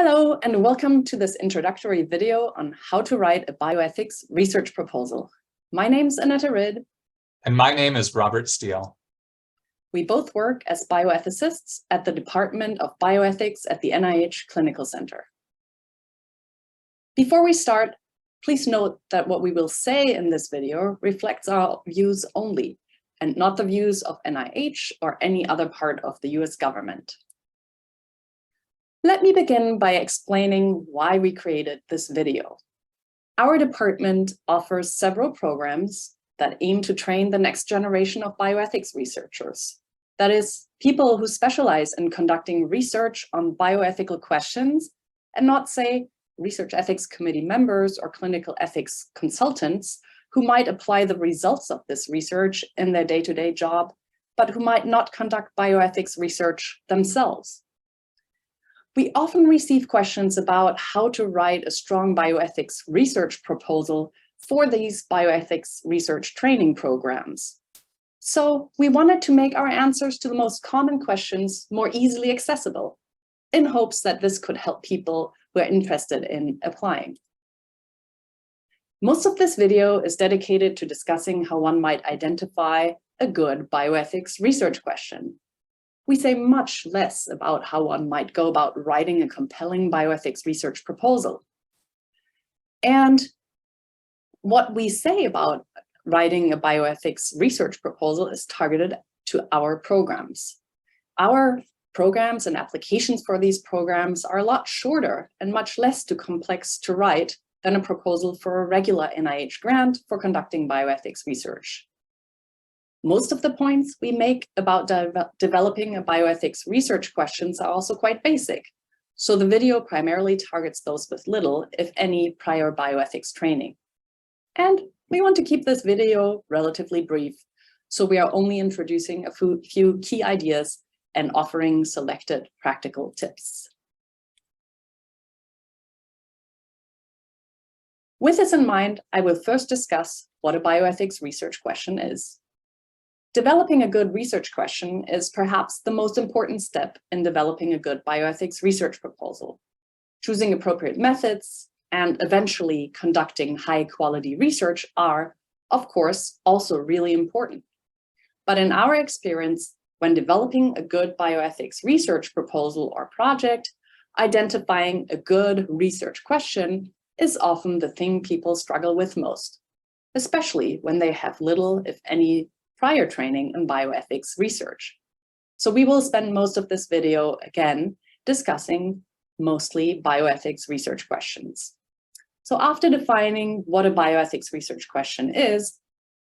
Hello, and welcome to this introductory video on how to write a bioethics research proposal. My name's Annette Ridd. And my name is Robert Steele. We both work as bioethicists at the Department of Bioethics at the NIH Clinical Center. Before we start, please note that what we will say in this video reflects our views only, and not the views of NIH or any other part of the US government. Let me begin by explaining why we created this video. Our department offers several programs that aim to train the next generation of bioethics researchers. That is, people who specialize in conducting research on bioethical questions and not, say, research ethics committee members or clinical ethics consultants who might apply the results of this research in their day-to-day job, but who might not conduct bioethics research themselves. We often receive questions about how to write a strong bioethics research proposal for these bioethics research training programs. So we wanted to make our answers to the most common questions more easily accessible, in hopes that this could help people who are interested in applying. Most of this video is dedicated to discussing how one might identify a good bioethics research question. We say much less about how one might go about writing a compelling bioethics research proposal. And what we say about writing a bioethics research proposal is targeted to our programs. Our programs and applications for these programs are a lot shorter and much less too complex to write than a proposal for a regular NIH grant for conducting bioethics research. Most of the points we make about developing a bioethics research questions are also quite basic, so the video primarily targets those with little, if any, prior bioethics training. And we want to keep this video relatively brief, so we are only introducing a few key ideas and offering selected practical tips. With this in mind, I will first discuss what a bioethics research question is. Developing a good research question is perhaps the most important step in developing a good bioethics research proposal. Choosing appropriate methods and eventually conducting high-quality research are, of course, also really important. But in our experience, when developing a good bioethics research proposal or project, identifying a good research question is often the thing people struggle with most, especially when they have little, if any, prior training in bioethics research. So we will spend most of this video, again, discussing mostly bioethics research questions. So after defining what a bioethics research question is,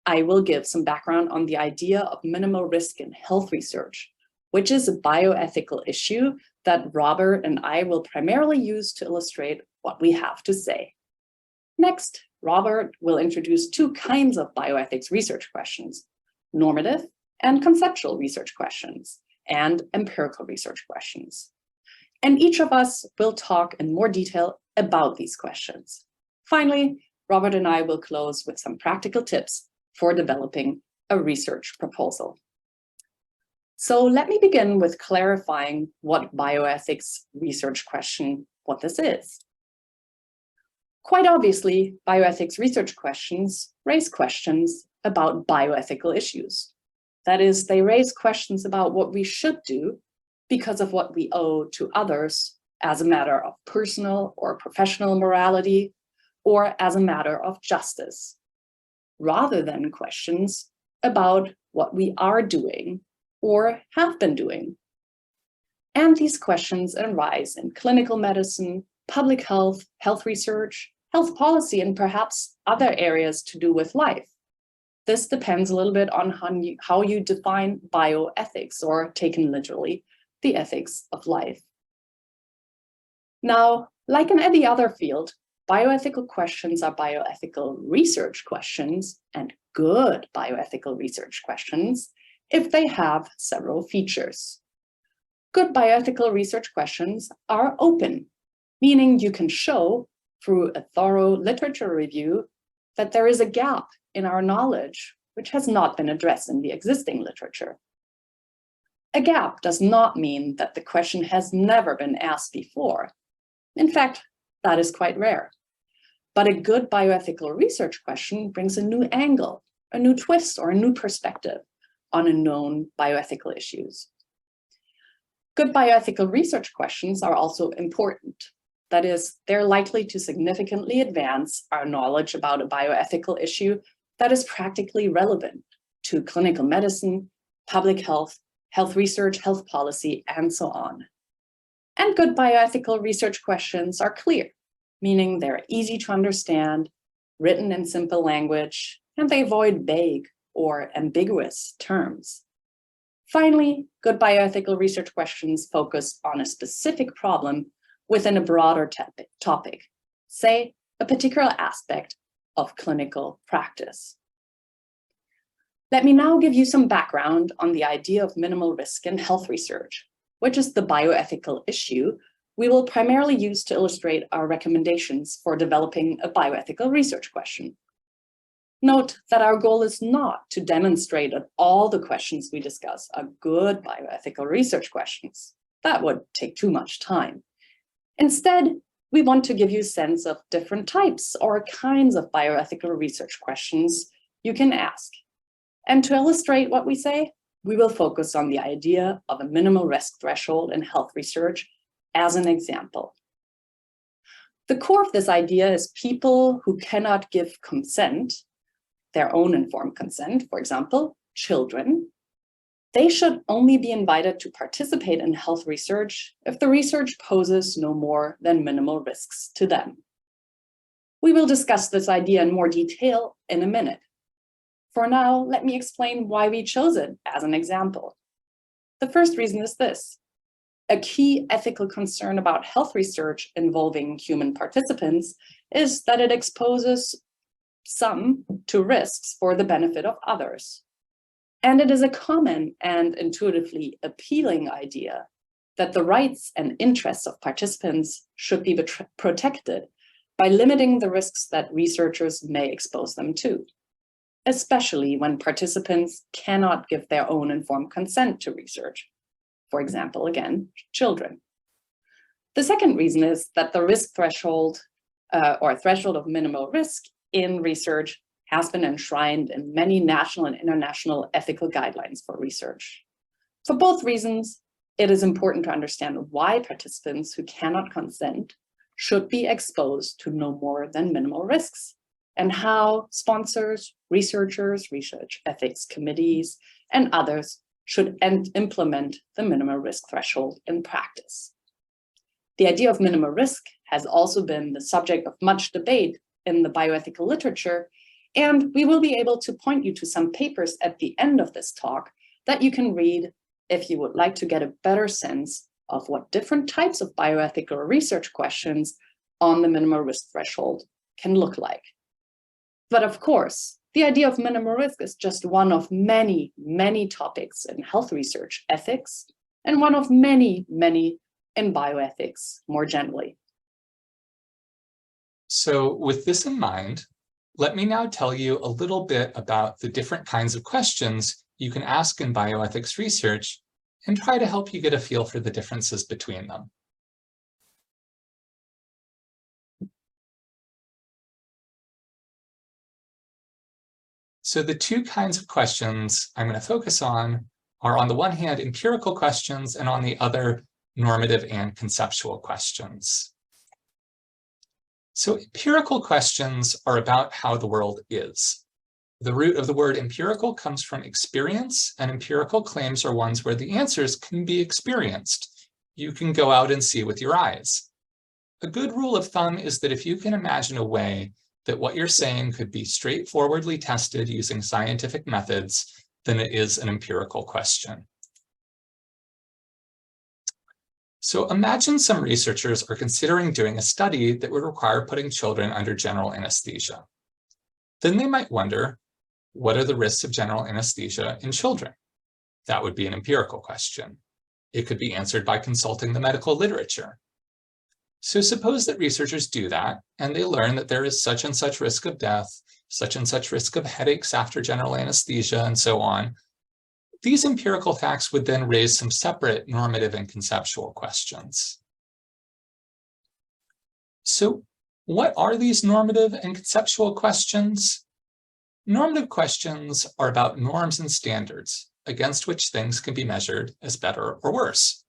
I will give some background on the idea of minimal risk in health research, which is a bioethical issue that Robert and I will primarily use to illustrate what we have to say. Next, Robert will introduce two kinds of bioethics research questions: normative and conceptual research questions, and empirical research questions. And each of us will talk in more detail about these questions. Finally, Robert and I will close with some practical tips for developing a research proposal. So let me begin with clarifying what bioethics research question, what this is. Quite obviously, bioethics research questions raise questions about bioethical issues. That is, they raise questions about what we should do because of what we owe to others as a matter of personal or professional morality, or as a matter of justice, rather than questions about what we are doing or have been doing. And these questions arise in clinical medicine, public health, health research, health policy, and perhaps other areas to do with life. This depends a little bit on how you define bioethics, or taken literally, the ethics of life. Now, like in any other field, bioethical questions are bioethical research questions, and good bioethical research questions if they have several features. Good bioethical research questions are open, meaning you can show through a thorough literature review that there is a gap in our knowledge which has not been addressed in the existing literature. A gap does not mean that the question has never been asked before. In fact, that is quite rare. But a good bioethical research question brings a new angle, a new twist, or a new perspective on a known bioethical issues. Good bioethical research questions are also important. That is, they're likely to significantly advance our knowledge about a bioethical issue that is practically relevant to clinical medicine, public health, health research, health policy, and so on. And good bioethical research questions are clear, meaning they're easy to understand, written in simple language, and they avoid vague or ambiguous terms. Finally, good bioethical research questions focus on a specific problem within a broader topic, say a particular aspect of clinical practice. Let me now give you some background on the idea of minimal risk in health research, which is the bioethical issue we will primarily use to illustrate our recommendations for developing a bioethical research question. Note that our goal is not to demonstrate that all the questions we discuss are good bioethical research questions. That would take too much time. Instead, we want to give you a sense of different types or kinds of bioethical research questions you can ask. And to illustrate what we say, we will focus on the idea of a minimal risk threshold in health research as an example. The core of this idea is people who cannot give consent, their own informed consent, for example, children. They should only be invited to participate in health research if the research poses no more than minimal risks to them. We will discuss this idea in more detail in a minute. For now, let me explain why we chose it as an example. The first reason is this. A key ethical concern about health research involving human participants is that it exposes some to risks for the benefit of others. And it is a common and intuitively appealing idea that the rights and interests of participants should be protected by limiting the risks that researchers may expose them to, especially when participants cannot give their own informed consent to research. For example, again, children. The second reason is that the risk threshold or threshold of minimal risk in research has been enshrined in many national and international ethical guidelines for research. For both reasons, it is important to understand why participants who cannot consent should be exposed to no more than minimal risks, and how sponsors, researchers, research ethics committees, and others should implement the minimal risk threshold in practice. The idea of minimal risk has also been the subject of much debate in the bioethical literature, and we will be able to point you to some papers at the end of this talk that you can read if you would like to get a better sense of what different types of bioethical research questions on the minimal risk threshold can look like. But of course, the idea of minimal risk is just one of many, many topics in health research ethics, and one of many, many in bioethics more generally. So with this in mind, let me now tell you a little bit about the different kinds of questions you can ask in bioethics research and try to help you get a feel for the differences between them. So the two kinds of questions I'm going to focus on are, on the one hand, empirical questions, and on the other, normative and conceptual questions. So empirical questions are about how the world is. The root of the word empirical comes from experience, and empirical claims are ones where the answers can be experienced. You can go out and see with your eyes. A good rule of thumb is that if you can imagine a way that what you're saying could be straightforwardly tested using scientific methods, then it is an empirical question. So imagine some researchers are considering doing a study that would require putting children under general anesthesia. Then they might wonder, what are the risks of general anesthesia in children? That would be an empirical question. It could be answered by consulting the medical literature. So suppose that researchers do that, and they learn that there is such and such risk of death, such and such risk of headaches after general anesthesia, and so on. These empirical facts would then raise some separate normative and conceptual questions. So what are these normative and conceptual questions? Normative questions are about norms and standards against which things can be measured as better or worse.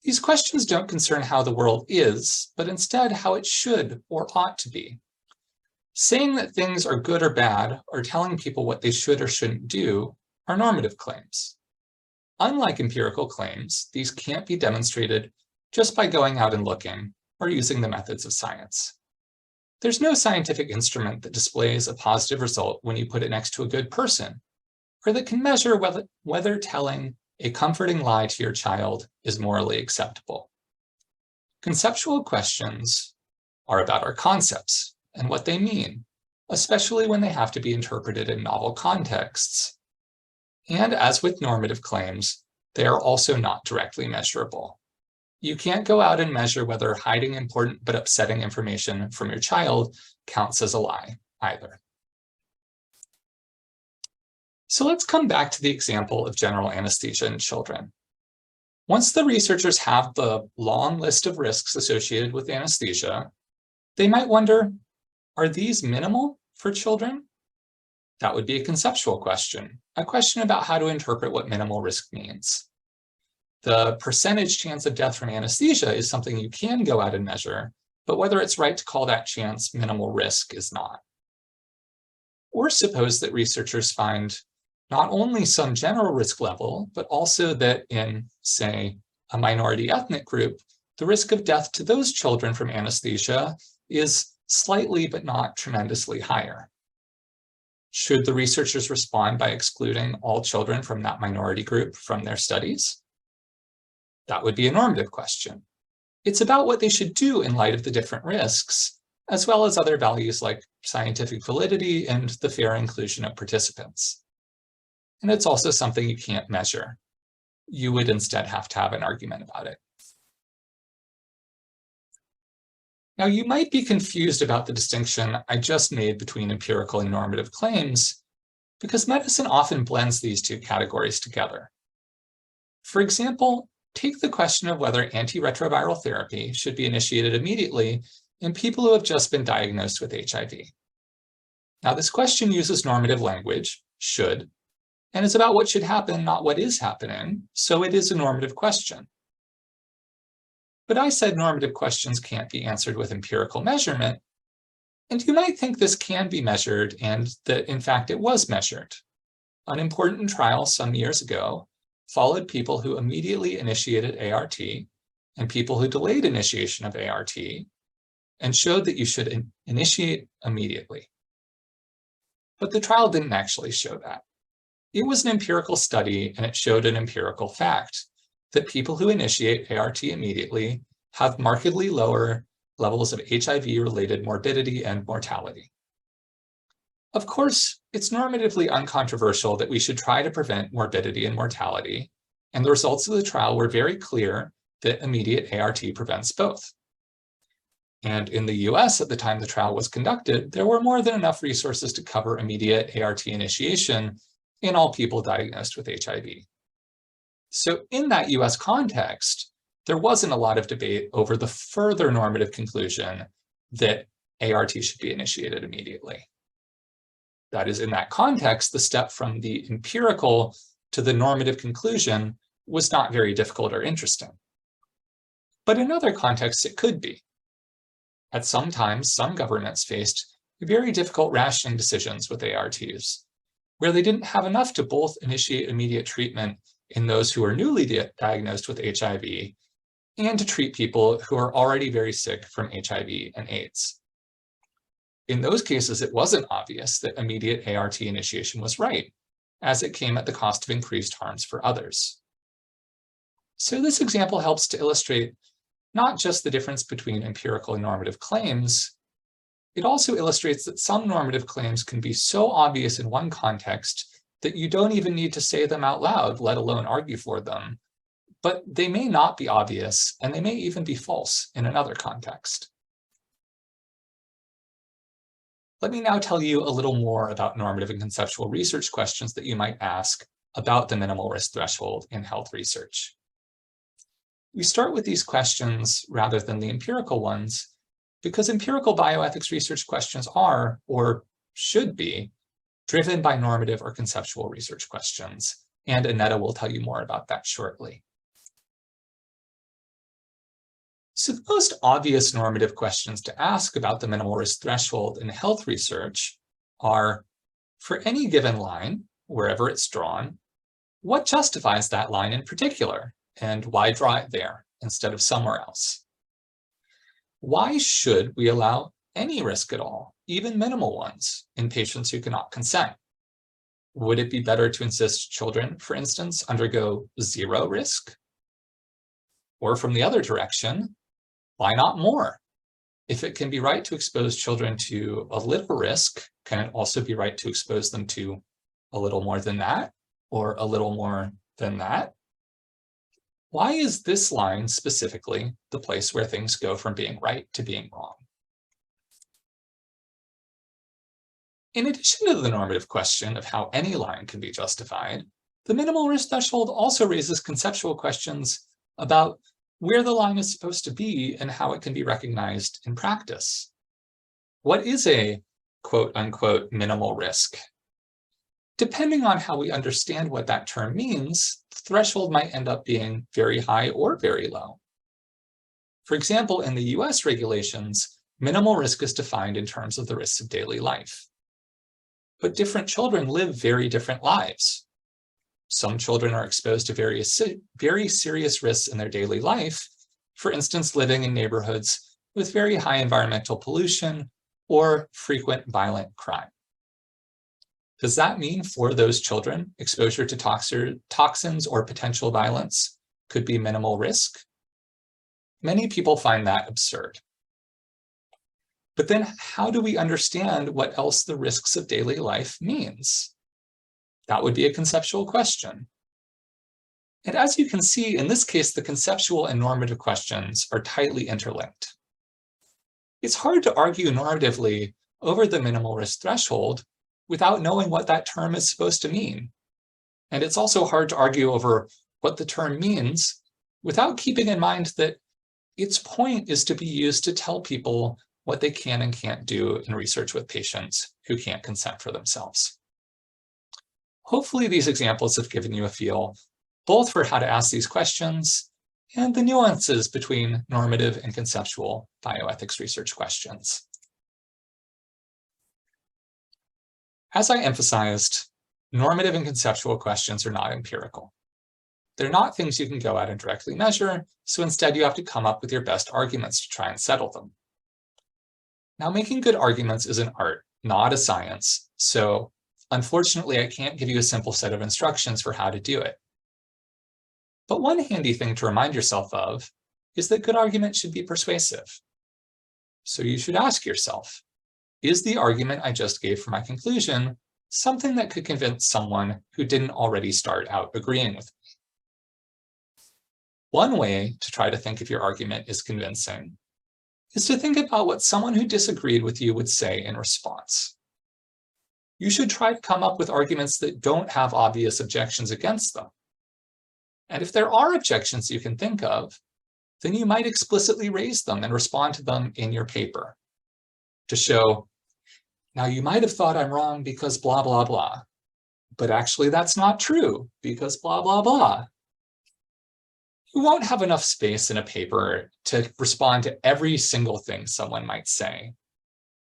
These questions don't concern how the world is, but instead how it should or ought to be. Saying that things are good or bad, or telling people what they should or shouldn't do, are normative claims. Unlike empirical claims, these can't be demonstrated just by going out and looking or using the methods of science. There's no scientific instrument that displays a positive result when you put it next to a good person, or that can measure whether telling a comforting lie to your child is morally acceptable. Conceptual questions are about our concepts and what they mean, especially when they have to be interpreted in novel contexts. And as with normative claims, they are also not directly measurable. You can't go out and measure whether hiding important but upsetting information from your child counts as a lie either. So let's come back to the example of general anesthesia in children. Once the researchers have the long list of risks associated with anesthesia, they might wonder, are these minimal for children? That would be a conceptual question, a question about how to interpret what minimal risk means. The percentage chance of death from anesthesia is something you can go out and measure, but whether it's right to call that chance minimal risk is not. Or suppose that researchers find not only some general risk level, but also that in, say, a minority ethnic group, the risk of death to those children from anesthesia is slightly but not tremendously higher. Should the researchers respond by excluding all children from that minority group from their studies? That would be a normative question. It's about what they should do in light of the different risks, as well as other values like scientific validity and the fair inclusion of participants. And it's also something you can't measure. You would instead have to have an argument about it. Now, you might be confused about the distinction I just made between empirical and normative claims, because medicine often blends these two categories together. For example, take the question of whether antiretroviral therapy should be initiated immediately in people who have just been diagnosed with HIV. Now, this question uses normative language, should, and is about what should happen, not what is happening, so it is a normative question. But I said normative questions can't be answered with empirical measurement, and you might think this can be measured and that, in fact, it was measured. An important trial some years ago followed people who immediately initiated ART and people who delayed initiation of ART and showed that you should initiate immediately. But the trial didn't actually show that. It was an empirical study, and it showed an empirical fact that people who initiate ART immediately have markedly lower levels of HIV-related morbidity and mortality. Of course, it's normatively uncontroversial that we should try to prevent morbidity and mortality, and the results of the trial were very clear that immediate ART prevents both. And in the US, at the time the trial was conducted, there were more than enough resources to cover immediate ART initiation in all people diagnosed with HIV. So in that US context, there wasn't a lot of debate over the further normative conclusion that ART should be initiated immediately. That is, in that context, the step from the empirical to the normative conclusion was not very difficult or interesting. But in other contexts, it could be. At some times, some governments faced very difficult rationing decisions with ARTs, where they didn't have enough to both initiate immediate treatment in those who are newly diagnosed with HIV and to treat people who are already very sick from HIV and AIDS. In those cases, it wasn't obvious that immediate ART initiation was right, as it came at the cost of increased harms for others. So this example helps to illustrate not just the difference between empirical and normative claims, it also illustrates that some normative claims can be so obvious in one context that you don't even need to say them out loud, let alone argue for them. But they may not be obvious, and they may even be false in another context. Let me now tell you a little more about normative and conceptual research questions that you might ask about the minimal risk threshold in health research. We start with these questions rather than the empirical ones because empirical bioethics research questions are, or should be, driven by normative or conceptual research questions, and Annetta will tell you more about that shortly. So the most obvious normative questions to ask about the minimal risk threshold in health research are, for any given line, wherever it's drawn, what justifies that line in particular, and why draw it there instead of somewhere else? Why should we allow any risk at all, even minimal ones, in patients who cannot consent? Would it be better to insist children, for instance, undergo zero risk? Or from the other direction, why not more? If it can be right to expose children to a little risk, can it also be right to expose them to a little more than that, or a little more than that? Why is this line specifically the place where things go from being right to being wrong? In addition to the normative question of how any line can be justified, the minimal risk threshold also raises conceptual questions about where the line is supposed to be and how it can be recognized in practice. What is a quote unquote minimal risk? Depending on how we understand what that term means, the threshold might end up being very high or very low. For example, in the US regulations, minimal risk is defined in terms of the risks of daily life. But different children live very different lives. Some children are exposed to very serious risks in their daily life, for instance, living in neighborhoods with very high environmental pollution or frequent violent crime. Does that mean for those children, exposure to toxins or potential violence could be minimal risk? Many people find that absurd. But then how do we understand what else the risks of daily life means? That would be a conceptual question. And as you can see, in this case, the conceptual and normative questions are tightly interlinked. It's hard to argue normatively over the minimal risk threshold without knowing what that term is supposed to mean. And it's also hard to argue over what the term means without keeping in mind that its point is to be used to tell people what they can and can't do in research with patients who can't consent for themselves. Hopefully these examples have given you a feel both for how to ask these questions and the nuances between normative and conceptual bioethics research questions. As I emphasized, normative and conceptual questions are not empirical. They're not things you can go out and directly measure, so instead you have to come up with your best arguments to try and settle them. Now, making good arguments is an art, not a science, so unfortunately I can't give you a simple set of instructions for how to do it. But one handy thing to remind yourself of is that good arguments should be persuasive. So you should ask yourself, is the argument I just gave for my conclusion something that could convince someone who didn't already start out agreeing with me? One way to try to think if your argument is convincing is to think about what someone who disagreed with you would say in response. You should try to come up with arguments that don't have obvious objections against them. And if there are objections you can think of, then you might explicitly raise them and respond to them in your paper to show, now you might have thought I'm wrong because blah, blah, blah, but actually that's not true because blah, blah, blah. You won't have enough space in a paper to respond to every single thing someone might say,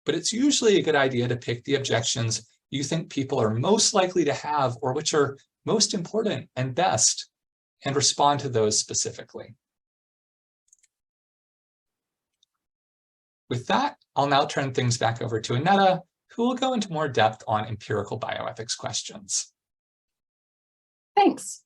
but it's usually a good idea to pick the objections you think people are most likely to have or which are most important and best, and respond to those specifically. With that, I'll now turn things back over to Annetta, who will go into more depth on empirical bioethics questions. Thanks.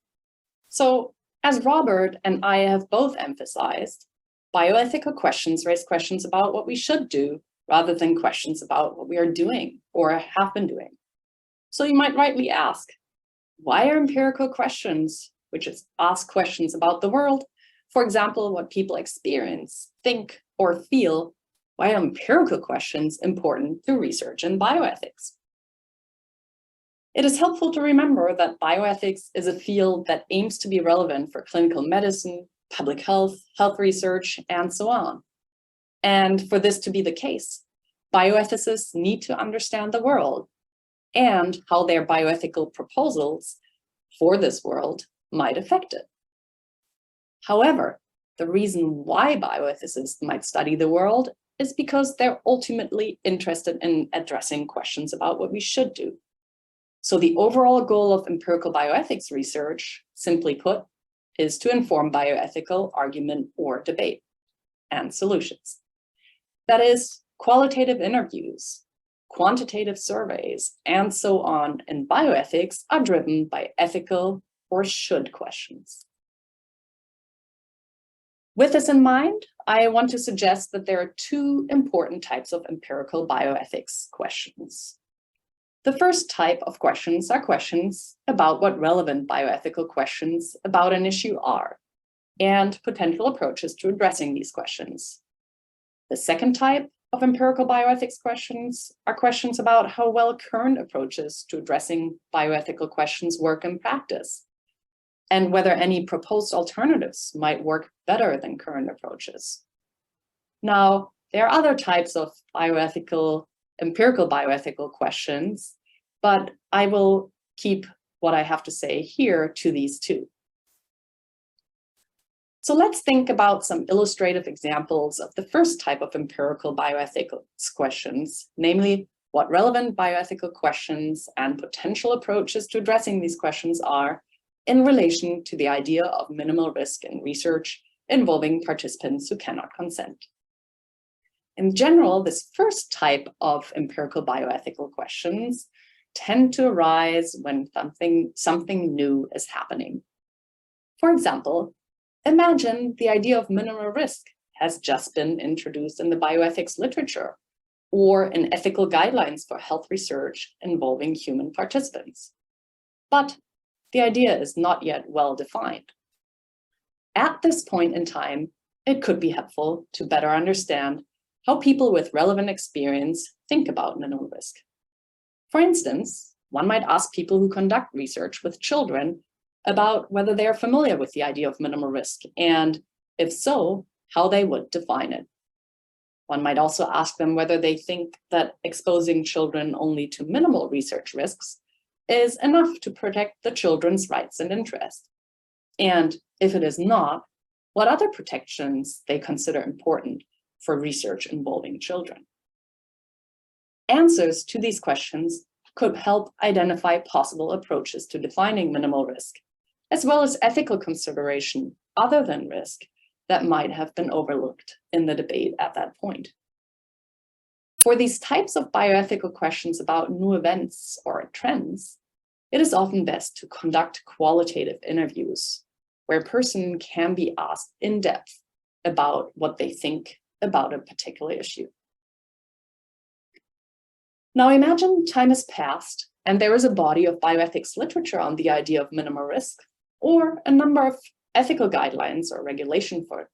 So, as Robert and I have both emphasized, bioethical questions raise questions about what we should do rather than questions about what we are doing or have been doing. So you might rightly ask, why are empirical questions, which is ask questions about the world, for example, what people experience, think, or feel, why are empirical questions important to research in bioethics? It is helpful to remember that bioethics is a field that aims to be relevant for clinical medicine, public health, health research, and so on. And for this to be the case, bioethicists need to understand the world and how their bioethical proposals for this world might affect it. However, the reason why bioethicists might study the world is because they're ultimately interested in addressing questions about what we should do. So the overall goal of empirical bioethics research, simply put, is to inform bioethical argument or debate and solutions. That is, qualitative interviews, quantitative surveys, and so on in bioethics are driven by ethical or should questions. With this in mind, I want to suggest that there are two important types of empirical bioethics questions. The first type of questions are questions about what relevant bioethical questions about an issue are, and potential approaches to addressing these questions. The second type of empirical bioethics questions are questions about how well current approaches to addressing bioethical questions work in practice, and whether any proposed alternatives might work better than current approaches. Now, there are other types of empirical bioethical questions, but I will keep what I have to say here to these two. So let's think about some illustrative examples of the first type of empirical bioethics questions, namely what relevant bioethical questions and potential approaches to addressing these questions are in relation to the idea of minimal risk in research involving participants who cannot consent. In general, this first type of empirical bioethical questions tend to arise when something new is happening. For example, imagine the idea of minimal risk has just been introduced in the bioethics literature or in ethical guidelines for health research involving human participants. But the idea is not yet well defined. At this point in time, it could be helpful to better understand how people with relevant experience think about minimal risk. For instance, one might ask people who conduct research with children about whether they are familiar with the idea of minimal risk, and if so, how they would define it. One might also ask them whether they think that exposing children only to minimal research risks is enough to protect the children's rights and interests. And if it is not, what other protections they consider important for research involving children. Answers to these questions could help identify possible approaches to defining minimal risk, as well as ethical consideration other than risk that might have been overlooked in the debate at that point. For these types of bioethical questions about new events or trends, it is often best to conduct qualitative interviews where a person can be asked in depth about what they think about a particular issue. Now imagine time has passed and there is a body of bioethics literature on the idea of minimal risk, or a number of ethical guidelines or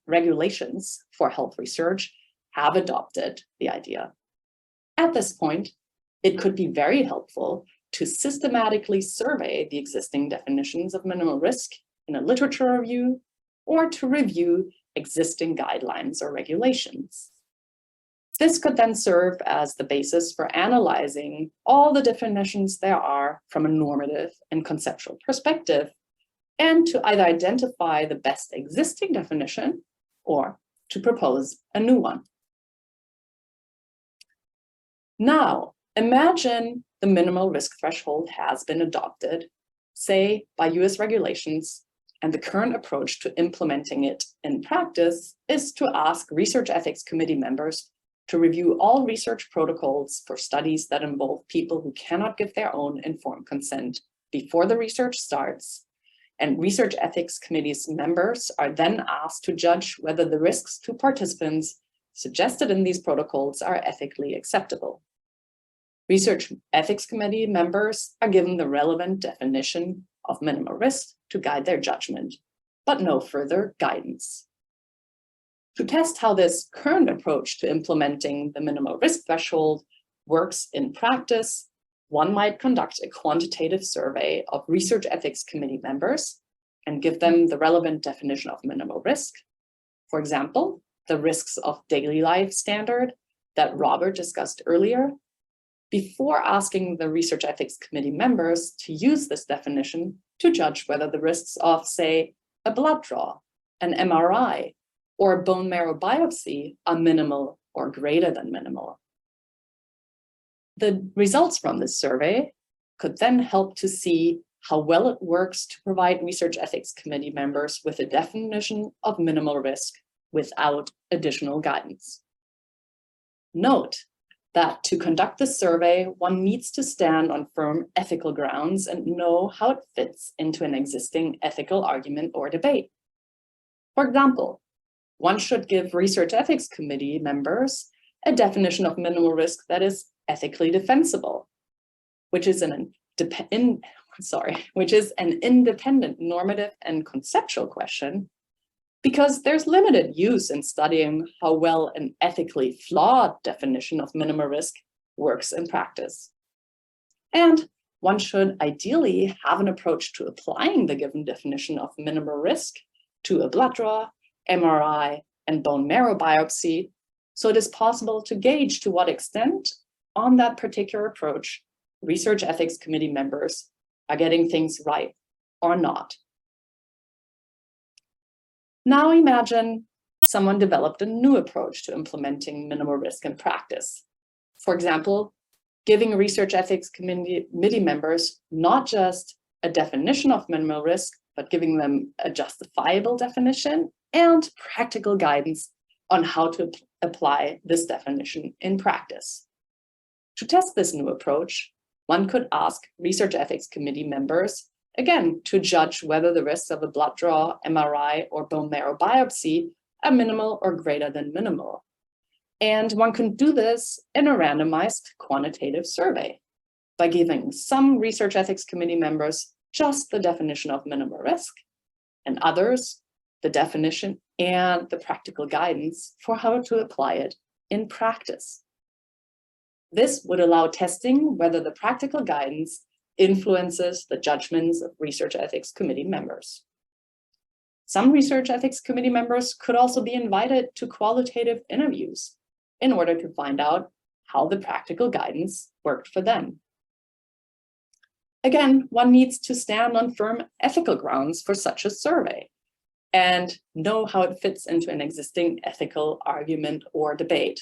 regulations for health research have adopted the idea. At this point, it could be very helpful to systematically survey the existing definitions of minimal risk in a literature review, or to review existing guidelines or regulations. This could then serve as the basis for analyzing all the definitions there are from a normative and conceptual perspective, and to either identify the best existing definition or to propose a new one. Now, imagine the minimal risk threshold has been adopted, say by US regulations, and the current approach to implementing it in practice is to ask research ethics committee members to review all research protocols for studies that involve people who cannot give their own informed consent before the research starts. And research ethics committees members are then asked to judge whether the risks to participants suggested in these protocols are ethically acceptable. Research ethics committee members are given the relevant definition of minimal risk to guide their judgment, but no further guidance. To test how this current approach to implementing the minimal risk threshold works in practice, one might conduct a quantitative survey of research ethics committee members and give them the relevant definition of minimal risk. For example, the risks of daily life standard that Robert discussed earlier, before asking the Research Ethics Committee members to use this definition to judge whether the risks of, say, a blood draw, an MRI, or a bone marrow biopsy are minimal or greater than minimal. The results from this survey could then help to see how well it works to provide Research Ethics Committee members with a definition of minimal risk without additional guidance. Note that to conduct the survey, one needs to stand on firm ethical grounds and know how it fits into an existing ethical argument or debate. For example, one should give Research Ethics Committee members a definition of minimal risk that is ethically defensible, which is an independent normative and conceptual question, because there's limited use in studying how well an ethically flawed definition of minimal risk works in practice. And one should ideally have an approach to applying the given definition of minimal risk to a blood draw, MRI, and bone marrow biopsy, so it is possible to gauge to what extent on that particular approach Research Ethics Committee members are getting things right or not. Now imagine someone developed a new approach to implementing minimal risk in practice. For example, giving Research Ethics Committee members not just a definition of minimal risk, but giving them a justifiable definition and practical guidance on how to apply this definition in practice. To test this new approach, one could ask Research Ethics Committee members, again, to judge whether the risks of a blood draw, MRI, or bone marrow biopsy are minimal or greater than minimal. And one can do this in a randomized quantitative survey by giving some Research Ethics Committee members just the definition of minimal risk, and others the definition and the practical guidance for how to apply it in practice. This would allow testing whether the practical guidance influences the judgments of Research Ethics Committee members. Some Research Ethics Committee members could also be invited to qualitative interviews in order to find out how the practical guidance worked for them. Again, one needs to stand on firm ethical grounds for such a survey and know how it fits into an existing ethical argument or debate.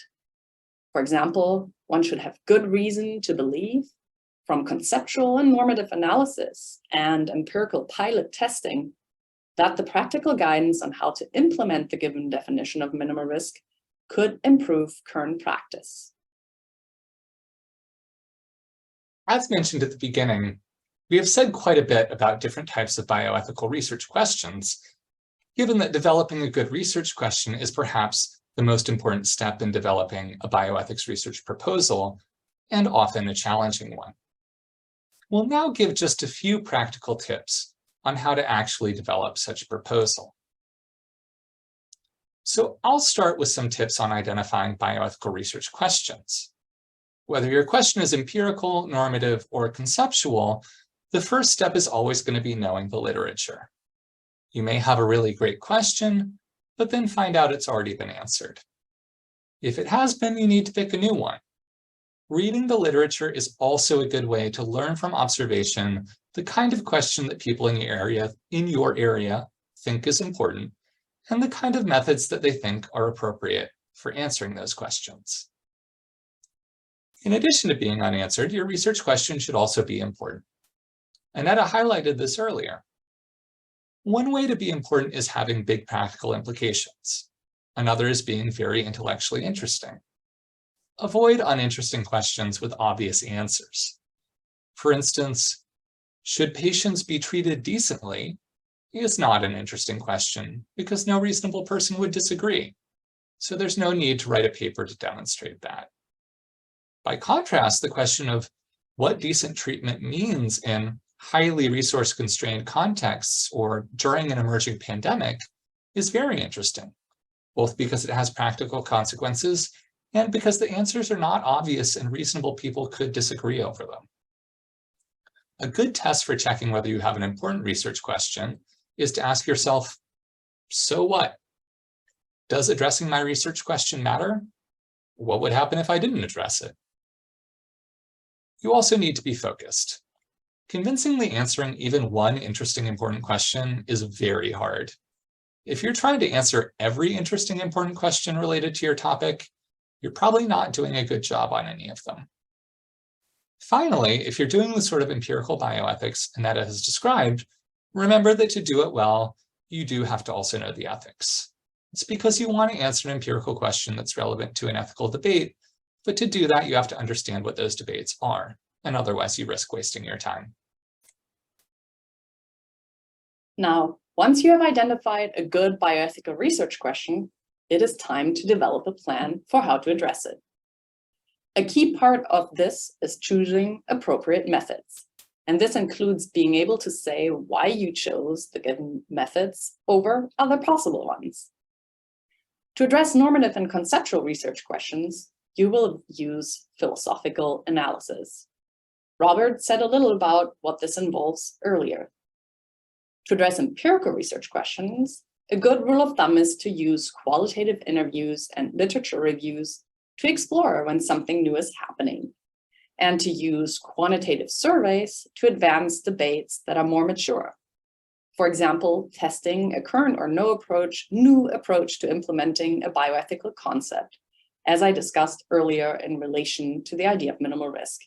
For example, one should have good reason to believe, from conceptual and normative analysis and empirical pilot testing, that the practical guidance on how to implement the given definition of minimal risk could improve current practice. As mentioned at the beginning, we have said quite a bit about different types of bioethical research questions, given that developing a good research question is perhaps the most important step in developing a bioethics research proposal, and often a challenging one. We'll now give just a few practical tips on how to actually develop such a proposal. So I'll start with some tips on identifying bioethical research questions. Whether your question is empirical, normative, or conceptual, the first step is always going to be knowing the literature. You may have a really great question, but then find out it's already been answered. If it has been, you need to pick a new one. Reading the literature is also a good way to learn from observation the kind of question that people in your area think is important, and the kind of methods that they think are appropriate for answering those questions. In addition to being unanswered, your research question should also be important. Annetta highlighted this earlier. One way to be important is having big practical implications. Another is being very intellectually interesting. Avoid uninteresting questions with obvious answers. For instance, should patients be treated decently is not an interesting question because no reasonable person would disagree. So there's no need to write a paper to demonstrate that. By contrast, the question of what decent treatment means in highly resource-constrained contexts or during an emerging pandemic is very interesting, both because it has practical consequences and because the answers are not obvious and reasonable people could disagree over them. A good test for checking whether you have an important research question is to ask yourself, so what? Does addressing my research question matter? What would happen if I didn't address it? You also need to be focused. Convincingly answering even one interesting, important question is very hard. If you're trying to answer every interesting, important question related to your topic, you're probably not doing a good job on any of them. Finally, if you're doing the sort of empirical bioethics Annetta has described, remember that to do it well, you do have to also know the ethics. It's because you want to answer an empirical question that's relevant to an ethical debate, but to do that, you have to understand what those debates are, and otherwise you risk wasting your time. Now, once you have identified a good bioethical research question, it is time to develop a plan for how to address it. A key part of this is choosing appropriate methods. And this includes being able to say why you chose the given methods over other possible ones. To address normative and conceptual research questions, you will use philosophical analysis. Robert said a little about what this involves earlier. To address empirical research questions, a good rule of thumb is to use qualitative interviews and literature reviews to explore when something new is happening, and to use quantitative surveys to advance debates that are more mature. For example, testing a current or new approach to implementing a bioethical concept, as I discussed earlier in relation to the idea of minimal risk.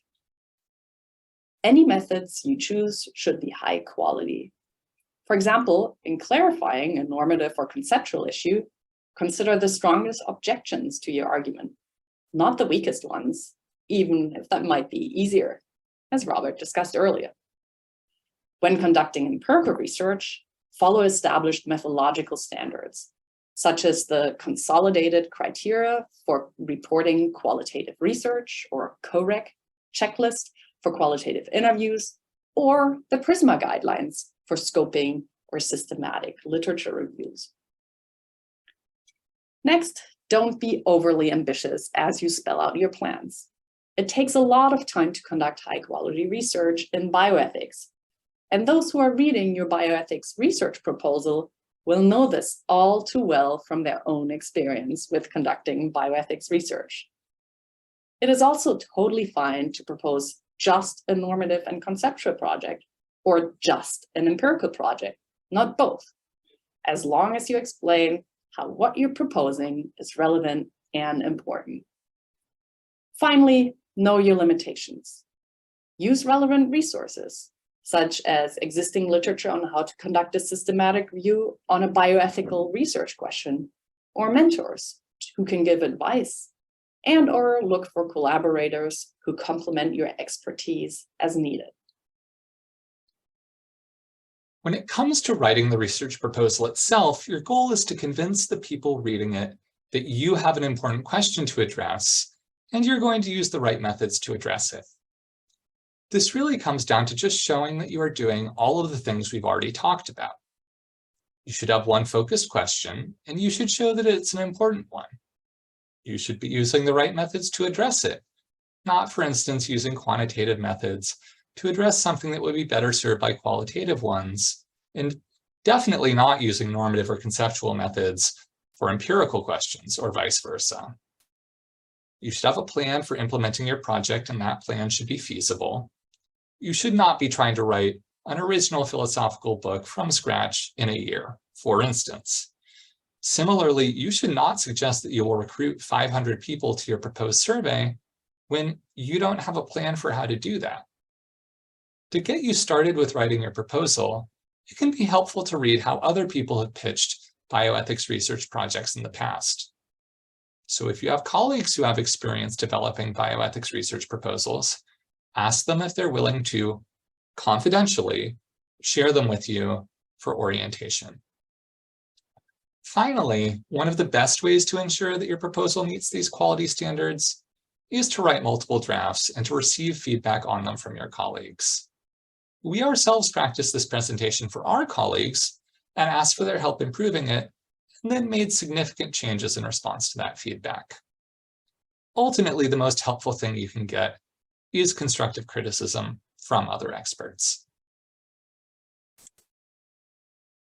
Any methods you choose should be high quality. For example, in clarifying a normative or conceptual issue, consider the strongest objections to your argument, not the weakest ones, even if that might be easier, as Robert discussed earlier. When conducting empirical research, follow established methodological standards, such as the consolidated criteria for reporting qualitative research or COREC checklist for qualitative interviews, or the PRISMA guidelines for scoping or systematic literature reviews. Next, don't be overly ambitious as you spell out your plans. It takes a lot of time to conduct high-quality research in bioethics, and those who are reading your bioethics research proposal will know this all too well from their own experience with conducting bioethics research. It is also totally fine to propose just a normative and conceptual project, or just an empirical project, not both, as long as you explain how what you're proposing is relevant and important. Finally, know your limitations. Use relevant resources, such as existing literature on how to conduct a systematic review on a bioethical research question, or mentors who can give advice, and/or look for collaborators who complement your expertise as needed. When it comes to writing the research proposal itself, your goal is to convince the people reading it that you have an important question to address, and you're going to use the right methods to address it. This really comes down to just showing that you are doing all of the things we've already talked about. You should have one focused question, and you should show that it's an important one. You should be using the right methods to address it, not, for instance, using quantitative methods to address something that would be better served by qualitative ones, and definitely not using normative or conceptual methods for empirical questions or vice versa. You should have a plan for implementing your project, and that plan should be feasible. You should not be trying to write an original philosophical book from scratch in a year, for instance. Similarly, you should not suggest that you will recruit 500 people to your proposed survey when you don't have a plan for how to do that. To get you started with writing your proposal, it can be helpful to read how other people have pitched bioethics research projects in the past. So if you have colleagues who have experience developing bioethics research proposals, ask them if they're willing to confidentially share them with you for orientation. Finally, one of the best ways to ensure that your proposal meets these quality standards is to write multiple drafts and to receive feedback on them from your colleagues. We ourselves practiced this presentation for our colleagues and asked for their help improving it, and then made significant changes in response to that feedback. Ultimately, the most helpful thing you can get is constructive criticism from other experts.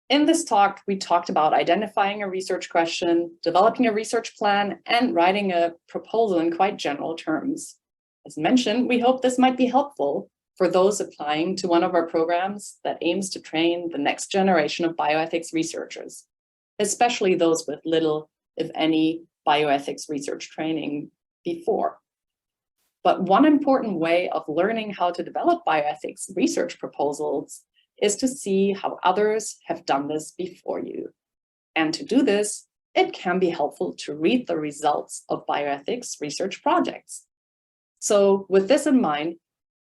In this talk, we talked about identifying a research question, developing a research plan, and writing a proposal in quite general terms. As mentioned, we hope this might be helpful for those applying to one of our programs that aims to train the next generation of bioethics researchers, especially those with little, if any, bioethics research training before. But one important way of learning how to develop bioethics research proposals is to see how others have done this before you. And to do this, it can be helpful to read the results of bioethics research projects. So with this in mind,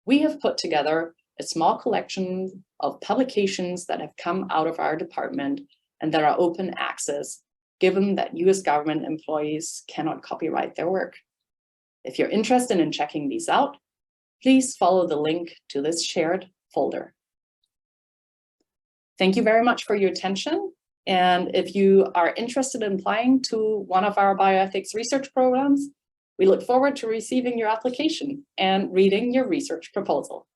we have put together a small collection of publications that have come out of our department and that are open access, given that US government employees cannot copyright their work. If you're interested in checking these out, please follow the link to this shared folder. Thank you very much for your attention. And if you are interested in applying to one of our bioethics research programs, we look forward to receiving your application and reading your research proposal.